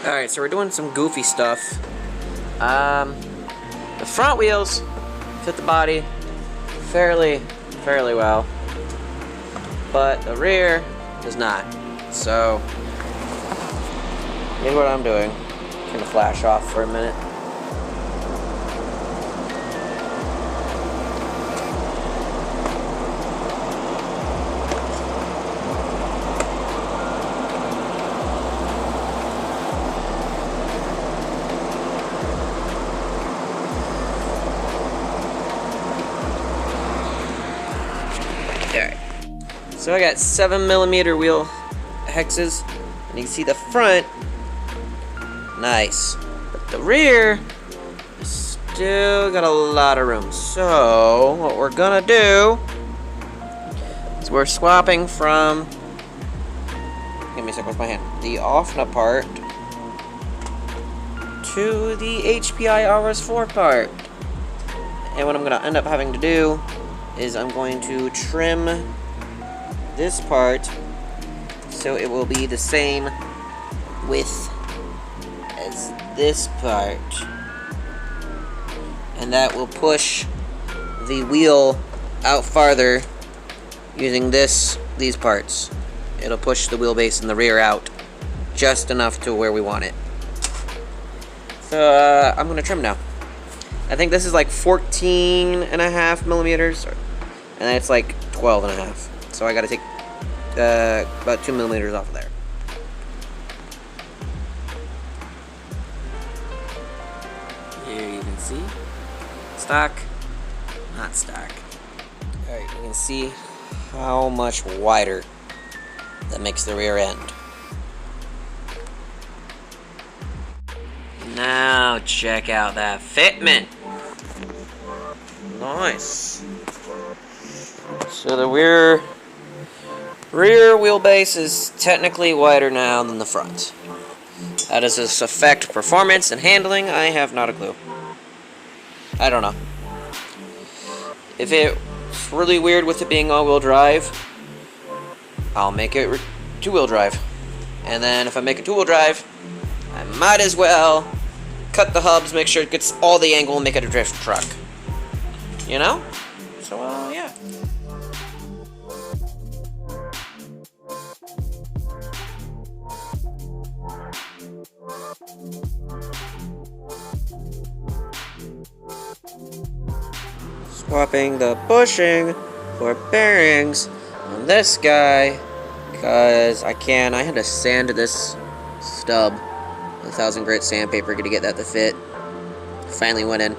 Alright, so we're doing some goofy stuff. The front wheels fit the body fairly well, but the rear does not. So, here's what I'm doing. Gonna flash off for a minute. Alright, so I got 7mm wheel hexes, and you can see the front, nice, but the rear is still got a lot of room. So what we're gonna do is we're swapping from, give me a second with my hand, the OFNA part to the HPI RS4 part. And what I'm gonna end up having to do is I'm going to trim this part so it will be the same width as this part, and that will push the wheel out farther using these parts. It'll push the wheelbase in the rear out just enough to where we want it. So I'm gonna trim now. I think this is like 14.5mm, and it's like 12.5. So I gotta take about 2mm off of there. Here you can see stock, not stock. Alright, you can see how much wider that makes the rear end. Now check out that fitment. Nice. So the rear wheelbase is technically wider now than the front. How does this affect performance and handling? I have not a clue. I don't know. If it's really weird with it being all-wheel drive, I'll make it two-wheel drive. And then if I make it two-wheel drive, I might as well cut the hubs, make sure it gets all the angle, and make it a drift truck. You know? So, yeah. Swapping the bushing for bearings on this guy, because I had to sand this stub with 1000 grit sandpaper to get that to fit. Finally went in.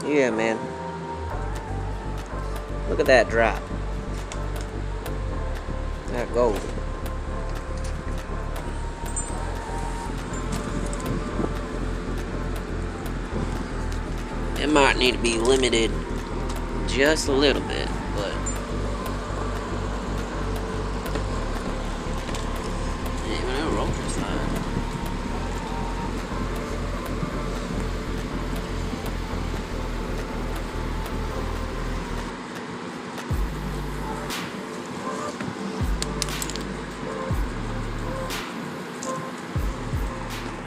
Yeah, man. Look at that drop. That gold. It might need to be limited just a little bit, but even a roller slide.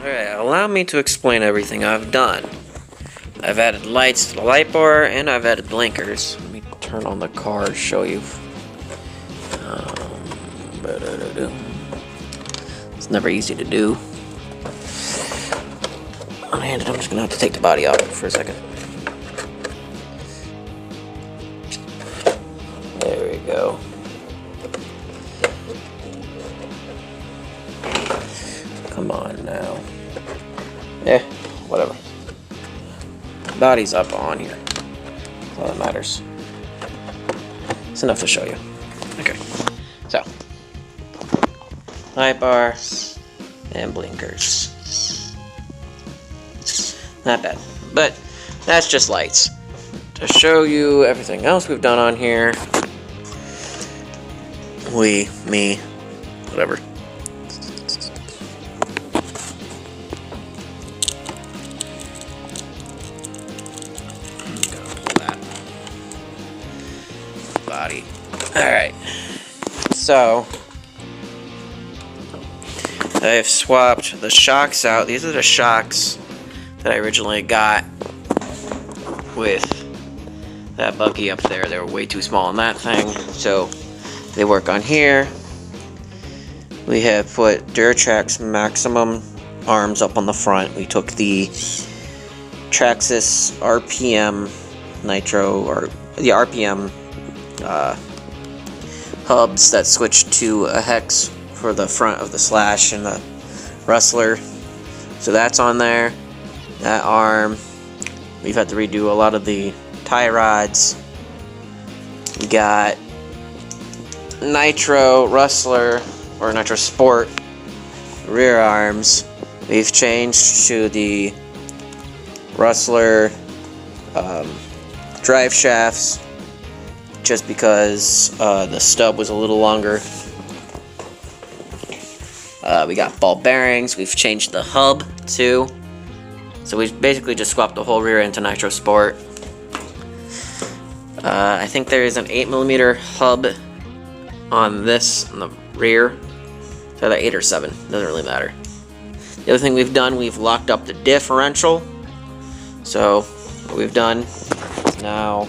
Alright, allow me to explain everything I've done. I've added lights to the light bar, and I've added blinkers. Let me turn on the car to show you. It's never easy to do. One-handed, I'm just gonna have to take the body off for a second. There we go. Come on now. Yeah, whatever. Body's up on here. That's all that matters. It's enough to show you. Okay. So, light bar and blinkers. Not bad. But that's just lights. To show you everything else we've done on here. Me, whatever. Body. Alright. So, I have swapped the shocks out. These are the shocks that I originally got with that buggy up there. They were way too small on that thing, so they work on here. We have put Durtrax Maximum arms up on the front. We took the Traxxas RPM Nitro, or the RPM hubs that switched to a hex for the front of the Slash and the Rustler. So that's on there. That arm. We've had to redo a lot of the tie rods. We got Nitro Rustler, or Nitro Sport rear arms. We've changed to the Rustler drive shafts just because the stub was a little longer. We got ball bearings. We've changed the hub too. So we've basically just swapped the whole rear end to Nitro Sport. I think there is an 8mm hub on this, on the rear. So either 8 or 7, doesn't really matter. The other thing we've done, we've locked up the differential. So what we've done now,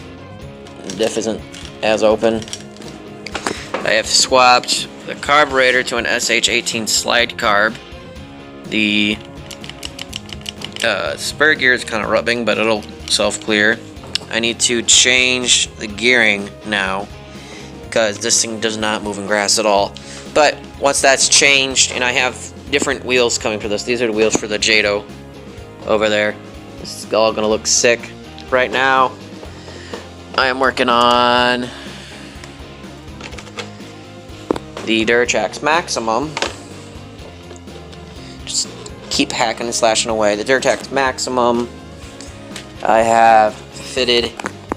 the diff isn't as open. I have swapped the carburetor to an SH18 slide carb. The spur gear is kind of rubbing, but it'll self-clear. I need to change the gearing now because this thing does not move in grass at all. But once that's changed, and I have different wheels coming for this. These are the wheels for the Jado over there. This is all gonna look sick. Right now, I am working on the Durtrax Maximum. Just keep hacking and slashing away. The Durtrax Maximum, I have fitted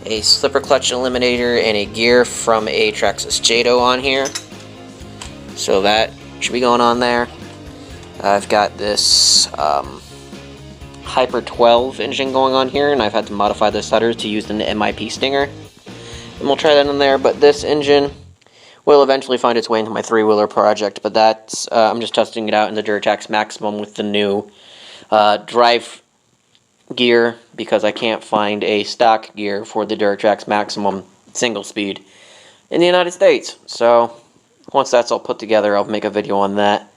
a slipper clutch eliminator and a gear from a Traxxas Jado on here. So that should be going on there. I've got this Hyper 12 engine going on here, and I've had to modify the setters to use the MIP Stinger. And we'll try that in there, but this engine will eventually find its way into my 3-wheeler project, but that's, I'm just testing it out in the Durtrax Maximum with the new drive gear, because I can't find a stock gear for the Durtrax Maximum single speed in the United States. So once that's all put together, I'll make a video on that.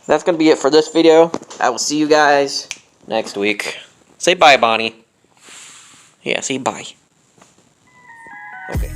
That's going to be it for this video. I will see you guys next week. Say bye, Bonnie. Yeah, say bye. Okay.